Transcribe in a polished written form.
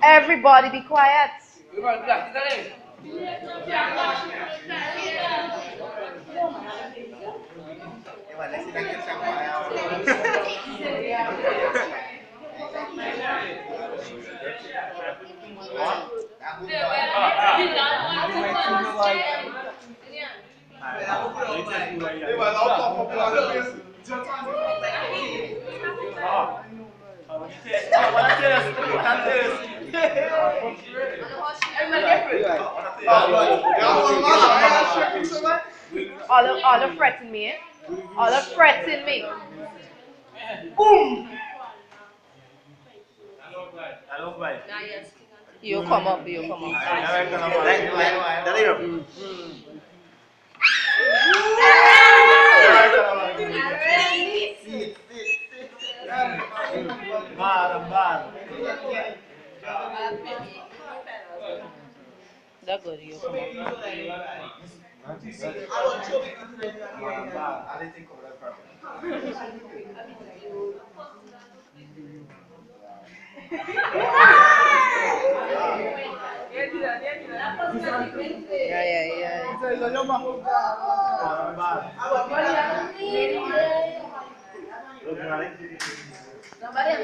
Everybody be quiet. All the fretting me, eh? All the fretting me. Boom! You come up, you come up. That's good, you come up. Yeah.